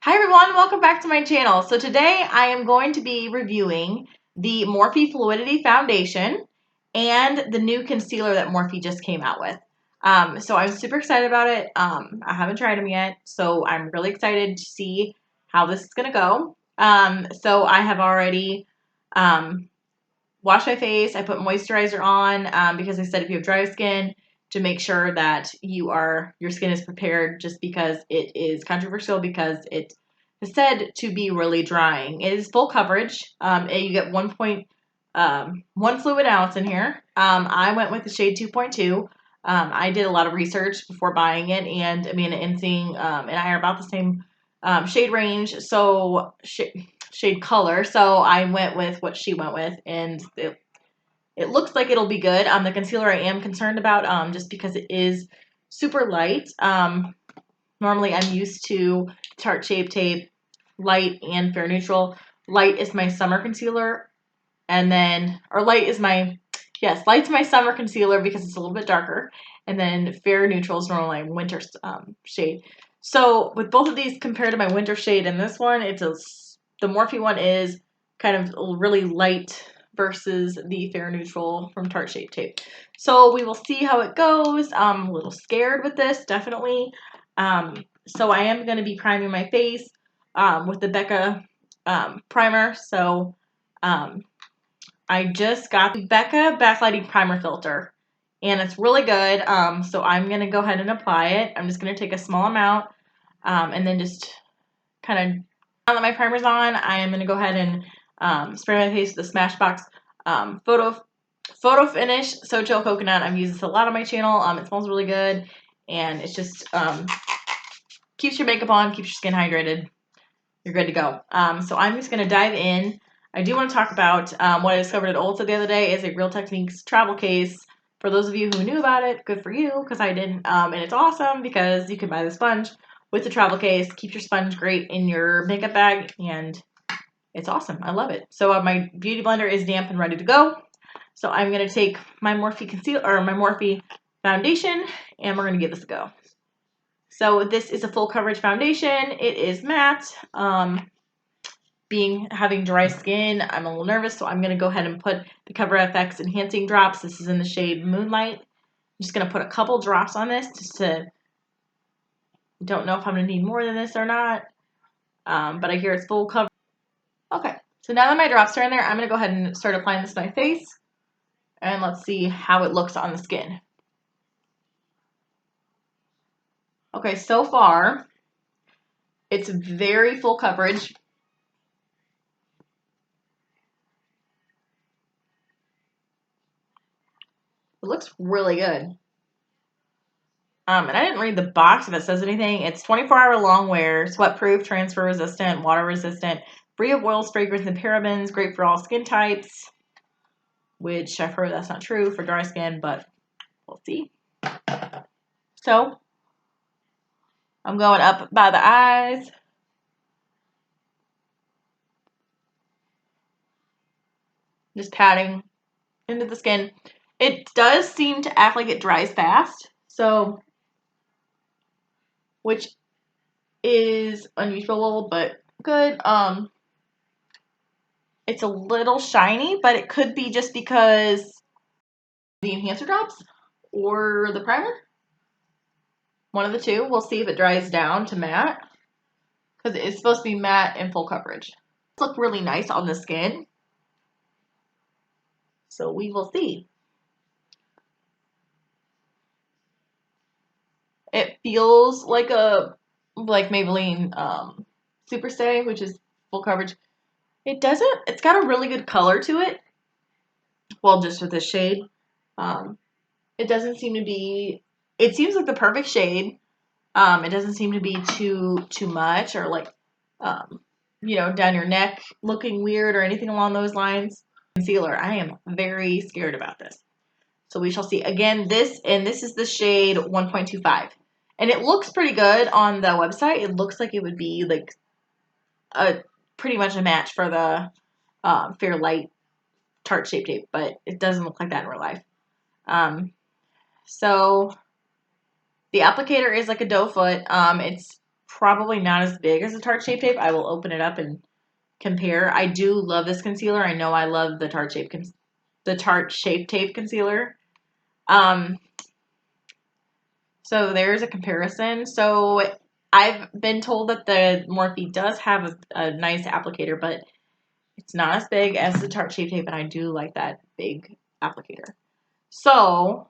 Hi everyone, welcome back to my channel. So today I am going to be reviewing the Morphe Fluidity Foundation and the new concealer that Morphe just came out with. So I'm super excited about it. I haven't tried them yet, so I'm really excited to see how this is going to go. So I have already washed my face. I put moisturizer on because I said if you have dry skin, to make sure that your skin is prepared, just because it is controversial because it is said to be really drying. It is full coverage. You get 1 fluid ounce in here. I went with the shade 2.2. I did a lot of research before buying it, and Amanda Insing and I are about the same shade range, so shade color. So I went with what she went with, and it looks like it'll be good. The concealer I am concerned about, just because it is super light. Normally I'm used to Tarte Shape Tape, light and fair neutral. Light is my summer concealer, and then, or light is my, yes, light's my summer concealer because it's a little bit darker, and then fair neutral is normally my winter shade. So with both of these compared to my winter shade and this one, the Morphe one is kind of really light versus the fair neutral from Tarte Shape Tape. So we will see how it goes. I'm a little scared with this, definitely. So I am going to be priming my face with the Becca primer. So I just got the Becca Backlighting Primer Filter, and it's really good. So I'm going to go ahead and apply it. I'm just going to take a small amount and then just kind of, now that my primer's on, I am going to go ahead and spray my face with the Smashbox Photo Finish Socho Coconut. I've used this a lot on my channel. It smells really good, and it's just keeps your makeup on, keeps your skin hydrated. You're good to go. So I'm just going to dive in. I do want to talk about what I discovered at Ulta the other day is a Real Techniques travel case. For those of you who knew about it, good for you, because I didn't. And it's awesome because you can buy the sponge with the travel case. Keep your sponge great in your makeup bag, and it's awesome. I love it. So my beauty blender is damp and ready to go. So I'm going to take my Morphe concealer, or my Morphe foundation, and we're going to give this a go. So this is a full coverage foundation. It is matte. Having dry skin, I'm a little nervous, so I'm going to go ahead and put the Cover FX Enhancing Drops. This is in the shade Moonlight. I'm just going to put a couple drops on this, don't know if I'm going to need more than this or not, but I hear it's full coverage. Okay, so now that my drops are in there, I'm going to go ahead and start applying this to my face, and let's see how it looks on the skin. Okay, so far, it's very full coverage. It looks really good. And I didn't read the box if it says anything. It's 24-hour long wear, sweat-proof, transfer-resistant, water-resistant, free of oils, fragrance, and parabens, great for all skin types, which I've heard that's not true for dry skin, but we'll see. So I'm going up by the eyes. Just patting into the skin. It does seem to act like it dries fast, so, which is unusual, but good. It's a little shiny, but it could be just because the enhancer drops or the primer. One of the two. We'll see if it dries down to matte, because it is supposed to be matte and full coverage. It's look really nice on the skin, so we will see. It feels like Maybelline Super Stay, which is full coverage. It's got a really good color to it. Well, just with this shade. It doesn't seem to be, it seems like the perfect shade. It doesn't seem to be too much, or like, down your neck looking weird or anything along those lines. Concealer, I am very scared about this. So we shall see. Again, this is the shade 1.25. And it looks pretty good on the website. It looks like it would be like pretty much a match for the Fair Light Tarte Shape Tape, but it doesn't look like that in real life. So the applicator is like a doe foot. It's probably not as big as the Tarte Shape Tape. I will open it up and compare. I do love this concealer. I know I love the Tarte Shape Tape concealer. So there's a comparison. So I've been told that the Morphe does have a nice applicator, but it's not as big as the Tarte Shape Tape, and I do like that big applicator. So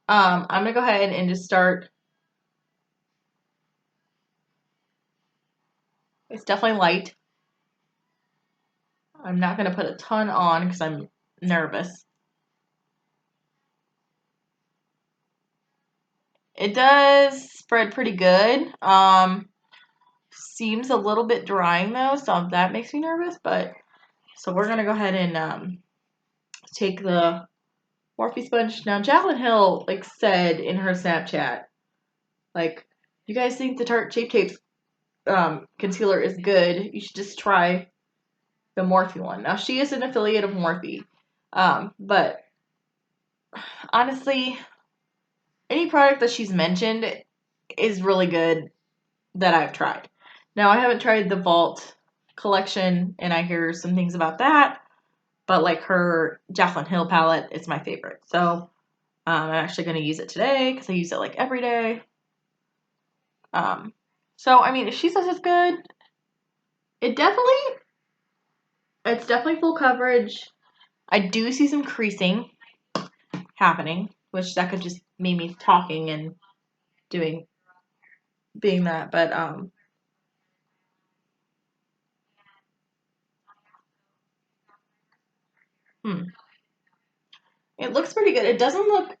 I'm going to go ahead and just start. It's definitely light. I'm not going to put a ton on because I'm nervous. It does spread pretty good. Seems a little bit drying though, so that makes me nervous. But so we're going to go ahead and take the Morphe sponge. Now, Jaclyn Hill said in her Snapchat, you guys think the Tarte Shape Tape concealer is good? You should just try the Morphe one. Now, she is an affiliate of Morphe, but honestly, any product that she's mentioned is really good that I've tried. Now, I haven't tried the Vault collection, and I hear some things about that, but her Jaclyn Hill palette is my favorite. So I'm actually going to use it today because I use it every day. So I mean, if she says it's good, it's definitely full coverage. I do see some creasing happening, which that could just be me talking and being that, but it looks pretty good. It doesn't look.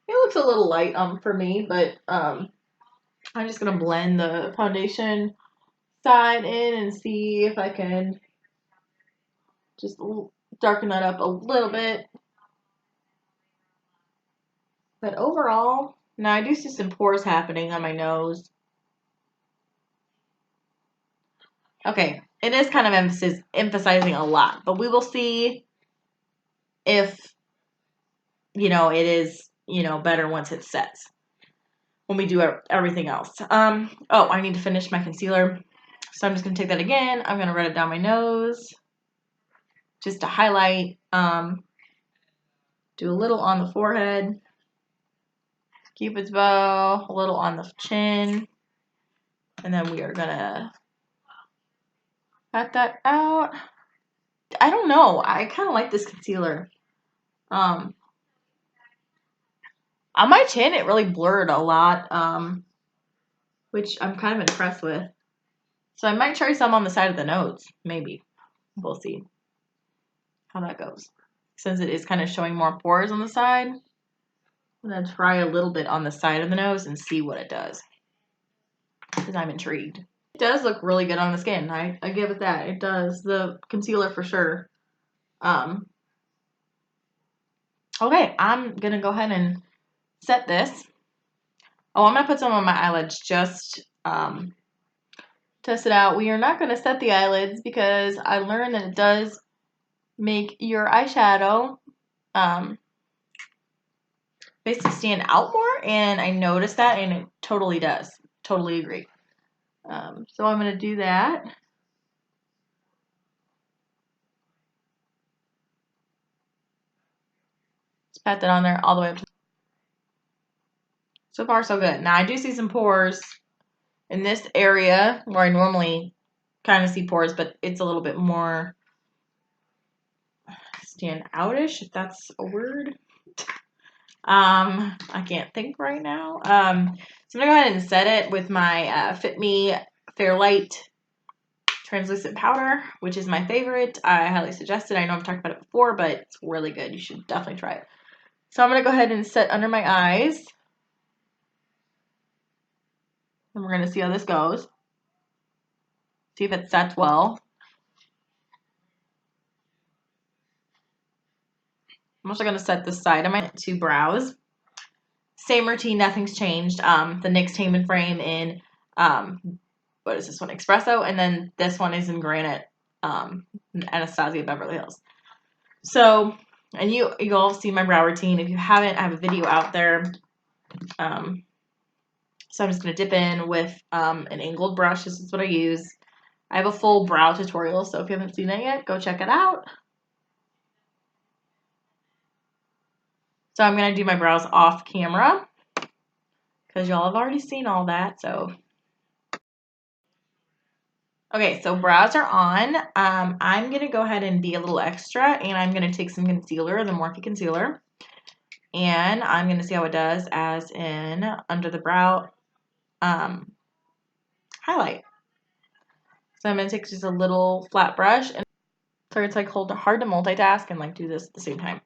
It looks a little light for me, but I'm just gonna blend the foundation side in and see if I can just darken that up a little bit. But overall, now I do see some pores happening on my nose. Okay, it is kind of emphasizing a lot, but we will see if, it is, better once it sets when we do everything else. Oh, I need to finish my concealer. So I'm just going to take that again. I'm going to run it down my nose just to highlight. Do a little on the forehead, Cupid's bow, a little on the chin, and then we are going to pat that out. I don't know. I kind of like this concealer. On my chin, it really blurred a lot, which I'm kind of impressed with. So I might try some on the side of the nose, maybe. We'll see how that goes. Since it is kind of showing more pores on the side, I'm going to try a little bit on the side of the nose and see what it does. Because I'm intrigued. It does look really good on the skin. I give it that. It does. The concealer for sure. Okay, I'm going to go ahead and set this. Oh, I'm going to put some on my eyelids just test it out. We are not going to set the eyelids because I learned that it does make your eyeshadow basically stand out more, and I noticed that, and it totally does. Totally agree. So I'm going to do that. Just pat that on there all the way up. So far, so good. Now, I do see some pores in this area where I normally kind of see pores, but it's a little bit more stand outish, if that's a word. I can't think right now. So I'm gonna go ahead and set it with my Fit Me Fairlight translucent powder, which is my favorite. I highly suggest it. I know I've talked about it before, but it's really good. You should definitely try it. So I'm gonna go ahead and set under my eyes, and we're gonna see how this goes. See if it sets well. I'm also gonna set this side of my two brows. Same routine, nothing's changed. The NYX Tame Frame in, what is this one? Espresso. And then this one is in Granite, Anastasia Beverly Hills. So, and you all see my brow routine. If you haven't, I have a video out there. So I'm just going to dip in with an angled brush. This is what I use. I have a full brow tutorial, so if you haven't seen that yet, go check it out. So I'm going to do my brows off camera because y'all have already seen all that. So, okay, so brows are on. I'm going to go ahead and be a little extra, and I'm going to take some concealer, the Morphe concealer, and I'm going to see how it does as in under the brow highlight. So I'm going to take just a little flat brush, and so it's like hard to multitask and like do this at the same time.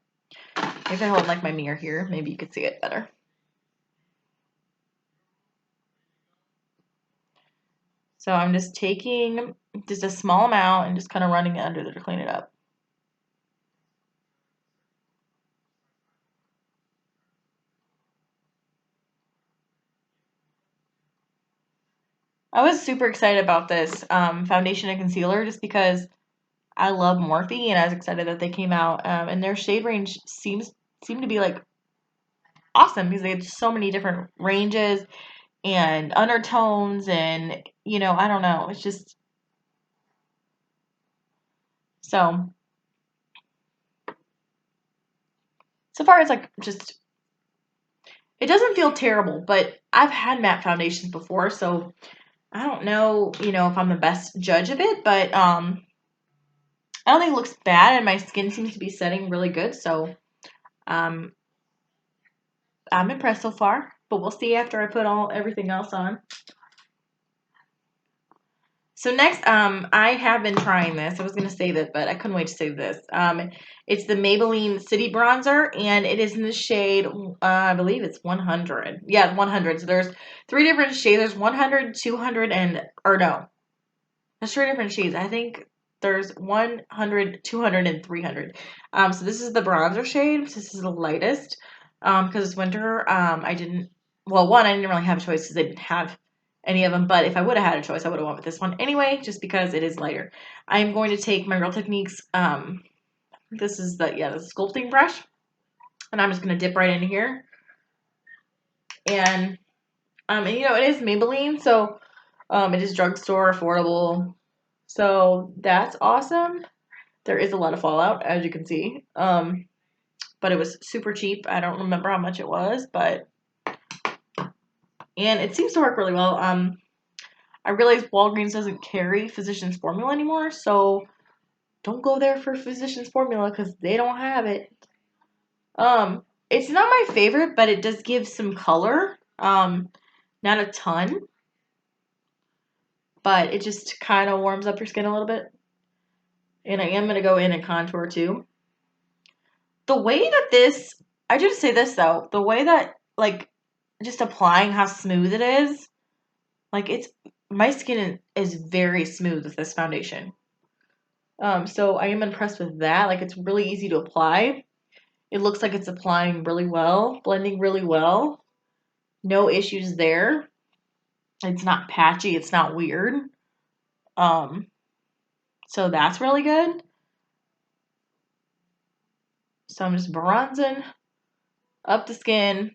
If I hold like my mirror here, maybe you could see it better. So I'm just taking just a small amount and just kind of running it under there to clean it up. I was super excited about this foundation and concealer just because I love Morphe and I was excited that they came out. And their shade range seemed to be like awesome because they had so many different ranges and undertones and, you know, I don't know. It's just so far it's like just it doesn't feel terrible, but I've had matte foundations before, so I don't know, you know, if I'm the best judge of it, but I don't think it looks bad, and my skin seems to be setting really good, so um, I'm impressed so far. But we'll see after I put everything else on. So next, I have been trying this. I was going to save it, but I couldn't wait to save this. It's the Maybelline City Bronzer, and it is in the shade, I believe it's 100. Yeah, 100. So there's 3 different shades. There's 100, 200, or no. There's 3 different shades. I think there's 100, 200, and 300. So this is the bronzer shade. This is the lightest. Because it's winter, I didn't really have a choice because I didn't have any of them. But if I would have had a choice, I would have went with this one anyway, just because it is lighter. I'm going to take my Real Techniques, this is the sculpting brush. And I'm just going to dip right in here. And you know, it is Maybelline, so it is drugstore affordable. So that's awesome. There is a lot of fallout, as you can see. But it was super cheap. I don't remember how much it was, and it seems to work really well. I realize Walgreens doesn't carry Physicians Formula anymore, so don't go there for Physicians Formula because they don't have it. It's not my favorite, but it does give some color. Not a ton, but it just kind of warms up your skin a little bit. And I am going to go in and contour too. The way that I just say this though, the way that like just applying how smooth it is, like my skin is very smooth with this foundation. So I am impressed with that. Like it's really easy to apply. It looks like it's applying really well, blending really well. No issues there. It's not patchy. It's not weird. Um, so that's really good. So I'm just bronzing up the skin.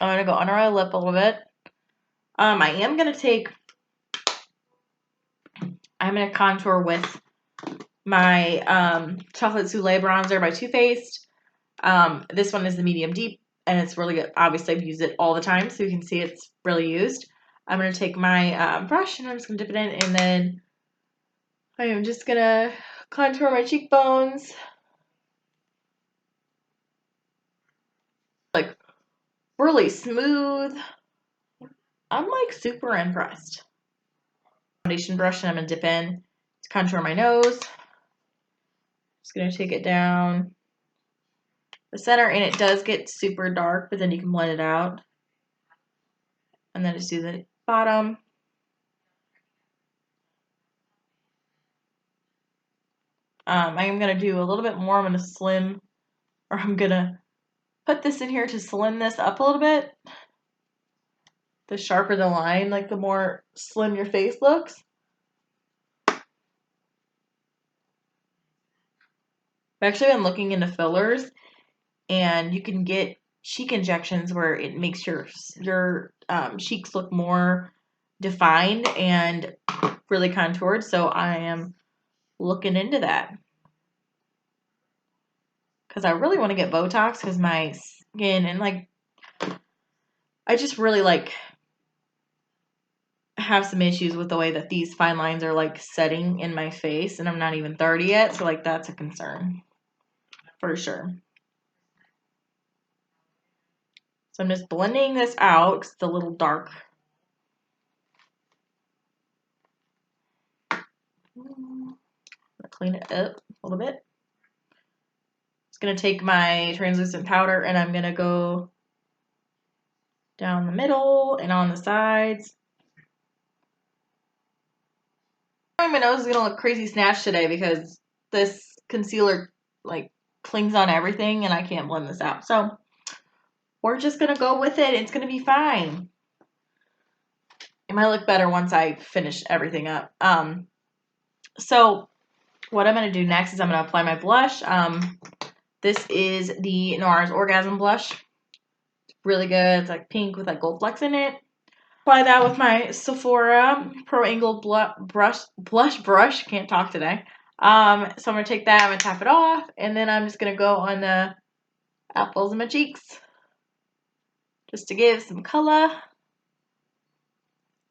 I'm gonna go under my lip a little bit. I am gonna I'm gonna contour with my Chocolate Souffle bronzer by Too Faced. This one is the medium deep, and it's really good. Obviously, I've used it all the time, so you can see it's really used. I'm going to take my brush, and I'm just going to dip it in, and then I am just going to contour my cheekbones. Like, really smooth. I'm, like, super impressed. Foundation brush, and I'm going to dip in to contour my nose. Just going to take it down the center, and it does get super dark, but then you can blend it out. And then just do the bottom. I am going to do a little bit more. I'm going to put this in here to slim this up a little bit. The sharper the line, like the more slim your face looks. I've actually been looking into fillers, and you can get cheek injections where it makes your cheeks look more defined and really contoured. So I am looking into that because I really want to get Botox because my skin and like I just really like have some issues with the way that these fine lines are like setting in my face, and I'm not even 30 yet, so like that's a concern for sure. So I'm just blending this out because it's a little dark. Clean it up a little bit. Just gonna take my translucent powder and I'm gonna go down the middle and on the sides. My nose is gonna look crazy snatched today because this concealer like clings on everything and I can't blend this out. So we're just gonna go with it. It's gonna be fine. It might look better once I finish everything up. So what I'm gonna do next is I'm gonna apply my blush. This is the NARS Orgasm blush. It's really good. It's like pink with like gold flecks in it. Apply that with my Sephora Pro Angled blush brush. Can't talk today. So I'm gonna take that. I'm gonna tap it off, and then I'm just gonna go on the apples of my cheeks, just to give some color.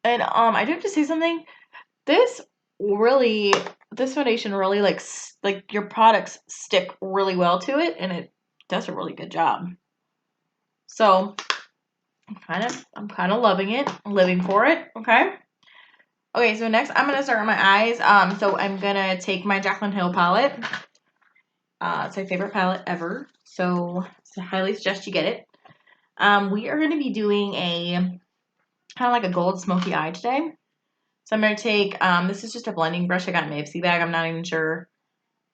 And I do have to say something. This foundation really like your products stick really well to it, and it does a really good job. So I'm kind of loving it. I'm living for it. Okay. Okay, so next I'm gonna start on my eyes. So I'm gonna take my Jaclyn Hill palette. It's my favorite palette ever. So I highly suggest you get it. We are gonna be doing a kind of like a gold smoky eye today. So I'm gonna take this is just a blending brush I got in my Ipsy bag. I'm not even sure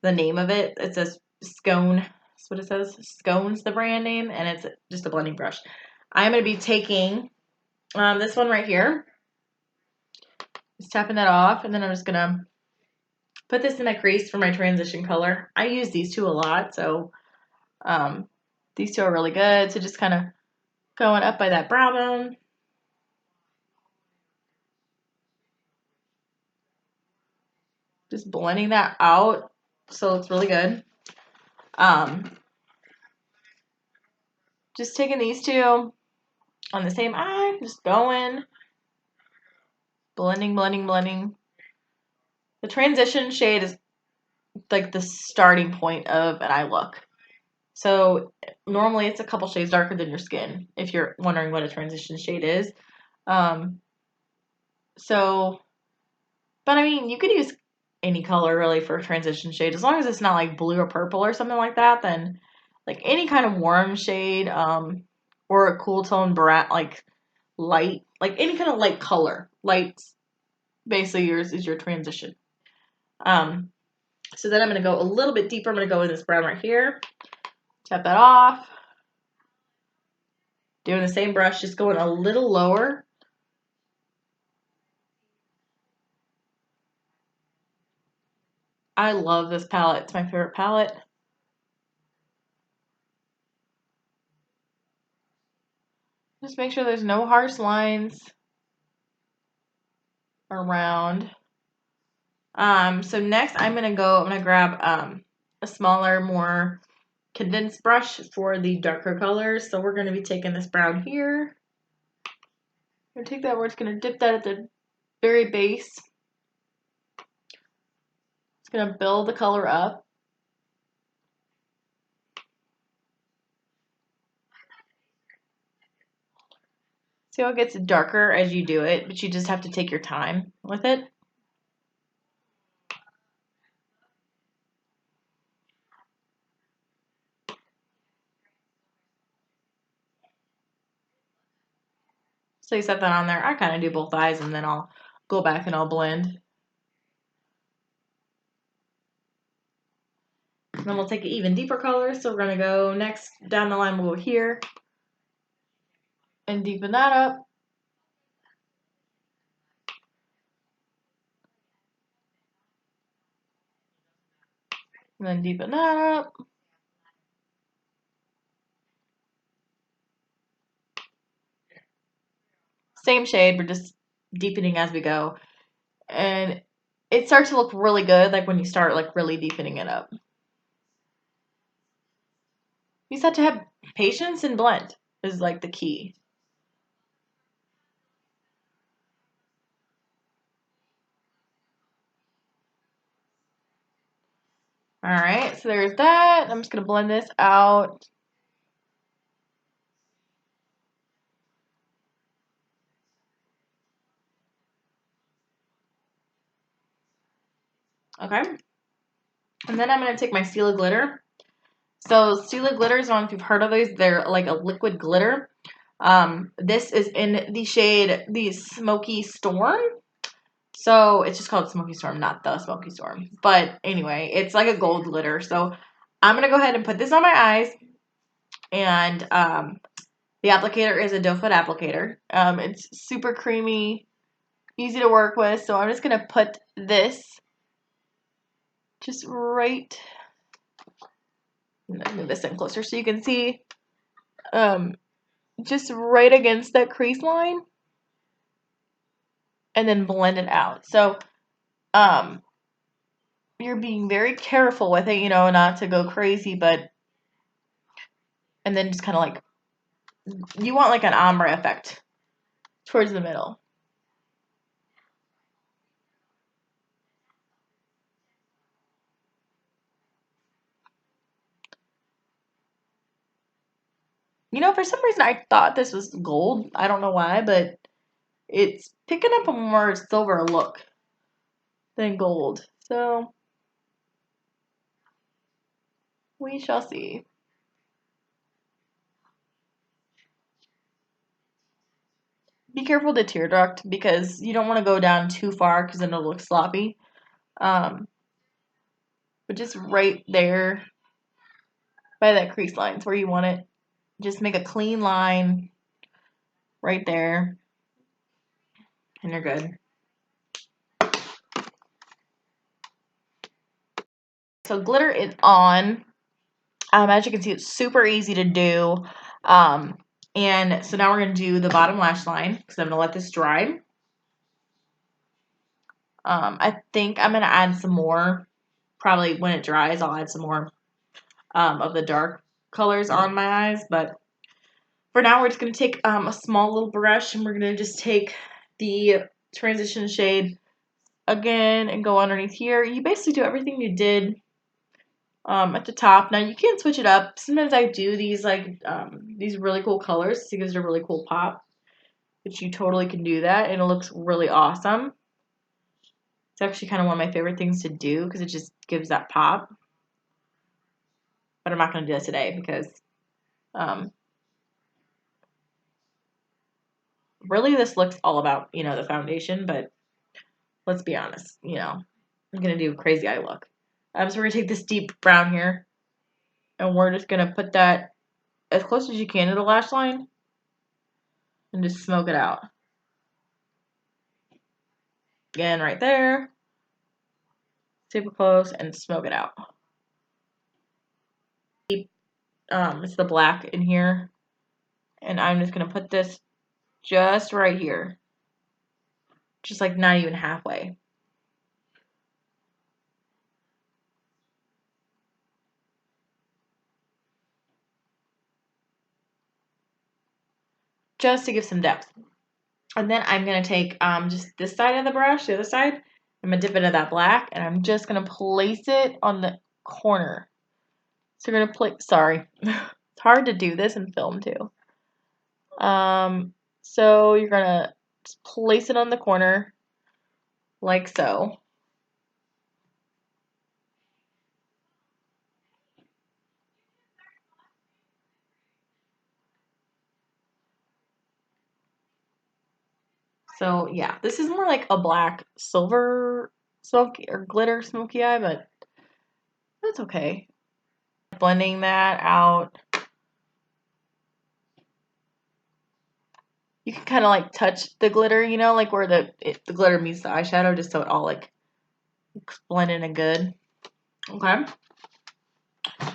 the name of it. It says Scone. That's what it says. Scone's the brand name, and it's just a blending brush. I'm gonna be taking this one right here. Just tapping that off, and then I'm just gonna put this in my crease for my transition color. I use these two a lot, so these two are really good. So just kind of going up by that brow bone. Just blending that out so it's really good. Just taking these two on the same eye, just going, blending, blending, blending. The transition shade is like the starting point of an eye look. So normally it's a couple shades darker than your skin, if you're wondering what a transition shade is. But I mean, you could use any color really for a transition shade, as long as it's not like blue or purple or something like that. Then like any kind of warm shade, or a cool tone brown, like light, like any kind of light color. Lights, basically yours is your transition. So then I'm gonna go a little bit deeper. I'm gonna go in this brown right here. Tap that off. Doing the same brush, just going a little lower. I love this palette. It's my favorite palette. Just make sure there's no harsh lines around. So next I'm gonna grab a smaller, more condensed brush for the darker colors. So we're gonna be taking this brown here. I'm gonna take that, we're just gonna dip that at the very base. It's gonna build the color up. See how it gets darker as you do it, but you just have to take your time with it. So you set that on there. I kind of do both eyes, and then I'll go back and I'll blend. And then we'll take an even deeper color. So we're going to go next down the line, we'll go here and deepen that up. And then deepen that up. Same shade, we're just deepening as we go. And it starts to look really good, like when you start like really deepening it up. You just have to have patience and blend is like the key. All right, so there's that. I'm just gonna blend this out. Okay. And then I'm gonna take my Stila glitter. So Stila glitters, I don't know if you've heard of these. They're like a liquid glitter. This is in the shade the Smoky Storm. So it's just called Smoky Storm, not the Smoky Storm. But anyway, it's like a gold glitter. So I'm gonna go ahead and put this on my eyes. And the applicator is a doe foot applicator. It's super creamy, easy to work with. So I'm just gonna put this just right. I'm gonna move this in closer so you can see. Just right against that crease line, and then blend it out. So you're being very careful with it, you know, not to go crazy, but and then just kind of like you want like an ombre effect towards the middle. You know, for some reason I thought this was gold. I don't know why, but it's picking up a more silver look than gold. So we shall see. Be careful to tear duct because you don't want to go down too far because then it'll look sloppy. Um, but just right there by that crease line is where you want it. Just make a clean line right there, and you're good. So glitter is on. As you can see, it's super easy to do. And so now we're going to do the bottom lash line because I'm going to let this dry. I think I'm going to add some more. Probably when it dries, I'll add some more of the dark colors on my eyes. But for now, we're just going to take a small little brush and we're going to just take the transition shade again and go underneath here. You basically do everything you did at the top. Now you can switch it up. Sometimes I do these like these really cool colors. It gives it a really cool pop. But you totally can do that and it looks really awesome. It's actually kind of one of my favorite things to do because it just gives that pop. But I'm not going to do that today because really this looks all about, you know, the foundation. But let's be honest, you know, I'm going to do a crazy eye look. So we're going to take this deep brown here and we're just going to put that as close as you can to the lash line and just smoke it out. Again, right there. Super close and smoke it out. It's the black in here. And I'm just going to put this just right here. Just like not even halfway. Just to give some depth. And then I'm going to take just this side of the brush, the other side. I'm going to dip into that black. And I'm just going to place it on the corner. So you're going to place, sorry. It's hard to do this in film too. So you're going to just place it on the corner. Like so. So yeah, this is more like a black silver smoky or glitter smoky eye, but that's okay. Blending that out. You can kind of like touch the glitter, you know, like where the glitter meets the eyeshadow, just so it all like blend in good. Okay.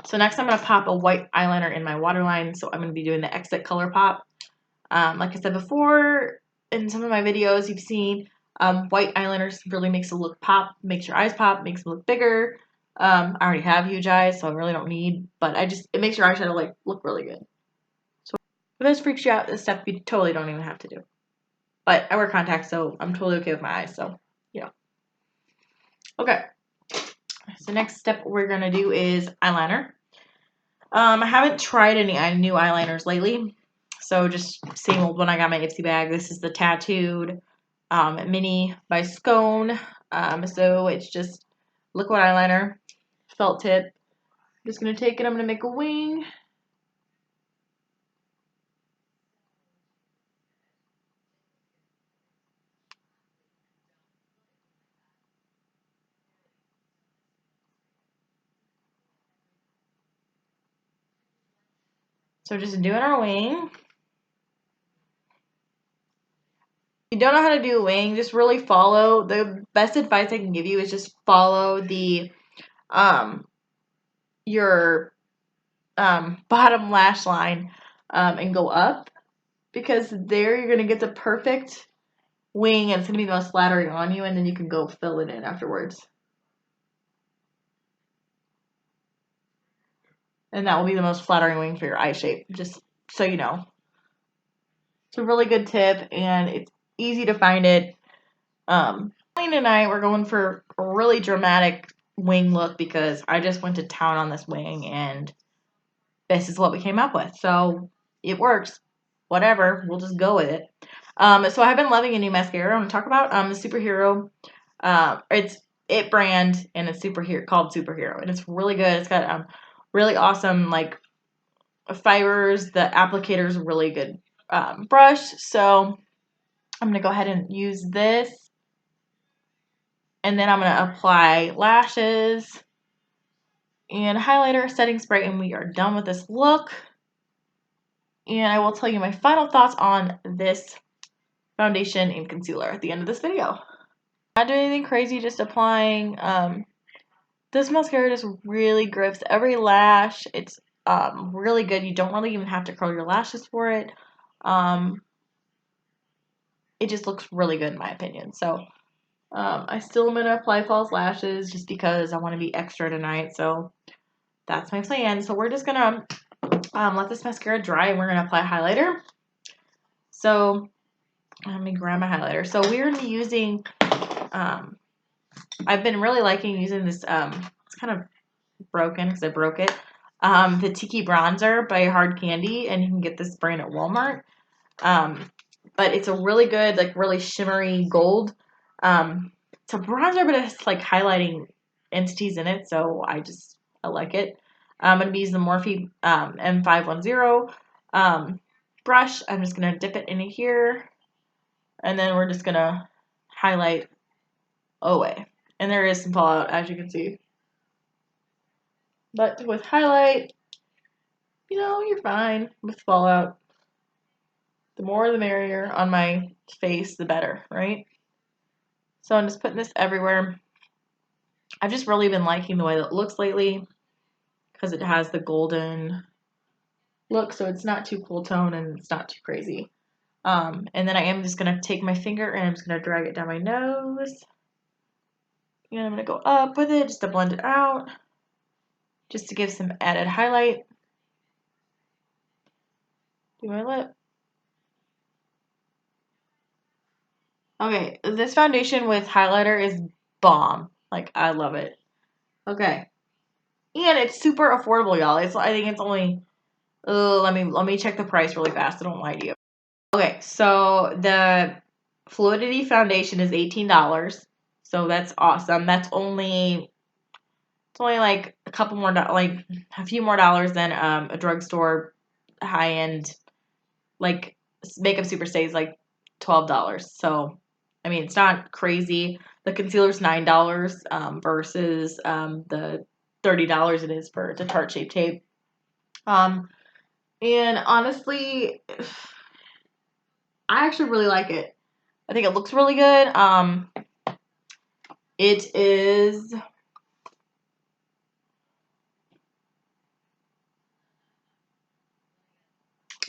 So next I'm going to pop a white eyeliner in my waterline. So I'm going to be doing the Exit Color Pop. Like I said before, in some of my videos you've seen white eyeliners really makes it look pop, makes your eyes pop, makes them look bigger. I already have huge eyes, so I really don't need, but it makes your eyeshadow like look really good. So if this freaks you out, this stuff you totally don't even have to do. But I wear contacts, so I'm totally okay with my eyes, so yeah. Okay. So next step we're gonna do is eyeliner. I haven't tried any new eyeliners lately, so just same old one. I got my Ipsy bag. This is the Tattooed Mini by Scone. So it's just liquid eyeliner, felt tip. I'm just gonna take it. I'm gonna make a wing. So just doing our wing. If you don't know how to do a wing, just really follow. The best advice I can give you is just follow the your bottom lash line and go up, because there you're gonna get the perfect wing and it's gonna be the most flattering on you, and then you can go fill it in afterwards. And that will be the most flattering wing for your eye shape, just so you know. It's a really good tip and it's easy to find it. Colleen and I were going for a really dramatic wing look because I just went to town on this wing and this is what we came up with. So it works. Whatever, we'll just go with it. So I've been loving a new mascara I want to talk about. Superhero. It's It brand and it's called Superhero, and it's really good. It's got really awesome like fibers. The applicator is a really good brush. So I'm gonna go ahead and use this, and then I'm gonna apply lashes and highlighter, setting spray, and we are done with this look. And I will tell you my final thoughts on this foundation and concealer at the end of this video. Not doing anything crazy, just applying. This mascara just really grips every lash. It's really good. You don't really even have to curl your lashes for it. It just looks really good in my opinion. So I still am going to apply false lashes just because I want to be extra tonight. So that's my plan. So we're just going to let this mascara dry and we're going to apply highlighter. So let me grab my highlighter. So we're going to be using, I've been really liking using this, it's kind of broken because I broke it, the Tiki Bronzer by Hard Candy, and you can get this brand at Walmart. But it's a really good, like really shimmery gold. It's a bronzer, but it's like highlighting entities in it, so I like it. I'm going to be using the Morphe M510 brush. I'm just going to dip it in here, and then we're just going to highlight away. And there is some fallout, as you can see. But with highlight, you know, you're fine with fallout. The more the merrier on my face, the better, right? So I'm just putting this everywhere. I've just really been liking the way that it looks lately because it has the golden look, so it's not too cool tone and it's not too crazy. And then I am just going to take my finger and I'm just going to drag it down my nose. And I'm going to go up with it just to blend it out, just to give some added highlight. Do my lip. Okay, this foundation with highlighter is bomb. Like, I love it. Okay. And it's super affordable, y'all. I think it's only, let me check the price really fast. I don't lie to you. Okay, so the Fluidity foundation is $18. So that's awesome. It's only like a couple more, like a few more dollars than a drugstore high-end, like makeup super stays like $12. So, I mean, it's not crazy. The concealer's $9 versus the $30 it is for the Tarte Shape Tape. And honestly, I actually really like it. I think it looks really good. It is,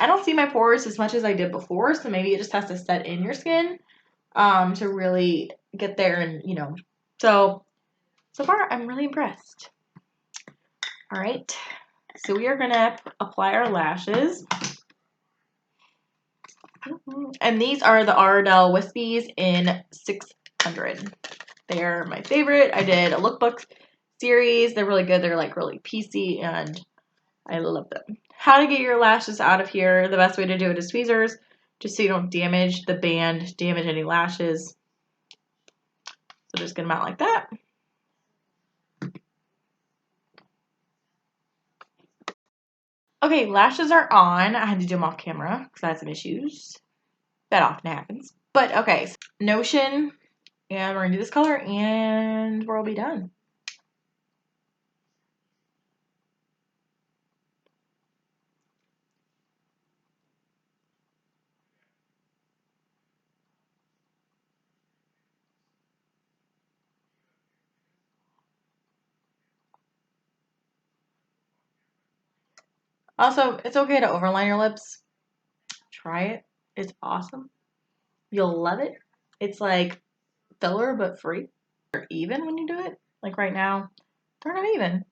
I don't see my pores as much as I did before, so maybe it just has to set in your skin to really get there and, you know. So far, I'm really impressed. All right, so we are going to apply our lashes. And these are the Ardell Wispies in 600. They're my favorite. I did a lookbook series. They're really good. They're like really piecey and I love them. How to get your lashes out of here. The best way to do it is tweezers, just so you don't damage the band, damage any lashes. So just get them out like that. Okay, lashes are on. I had to do them off camera because I had some issues. That often happens. But okay, so Notion, and we're gonna do this color and we'll be done. Also, it's okay to overline your lips. Try it. It's awesome. You'll love it. It's like filler but free. They're even when you do it. Like right now, they're not even.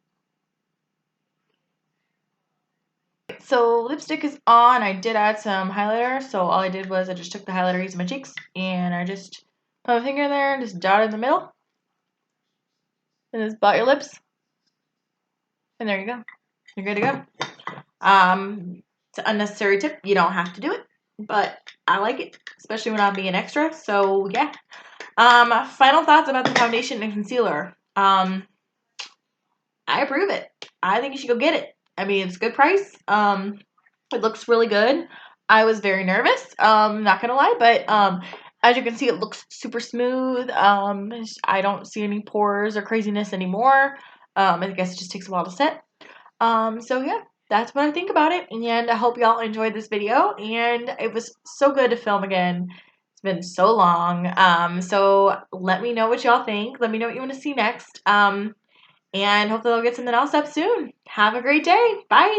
So lipstick is on. I did add some highlighter. So all I did was I just took the highlighter using my cheeks and I just put my finger in there and just dot it in the middle. And just dot your lips. And there you go. You're good to go. It's an unnecessary tip. You don't have to do it, but I like it, especially when I'm being extra. So yeah. Final thoughts about the foundation and concealer. I approve it. I think you should go get it. I mean, it's a good price. It looks really good. I was very nervous. Not gonna lie, but as you can see, it looks super smooth. I don't see any pores or craziness anymore. I guess it just takes a while to set. So yeah, that's what I think about it. And I hope y'all enjoyed this video. And it was so good to film again. It's been so long. So let me know what y'all think. Let me know what you want to see next. And hopefully I'll get something else up soon. Have a great day. Bye.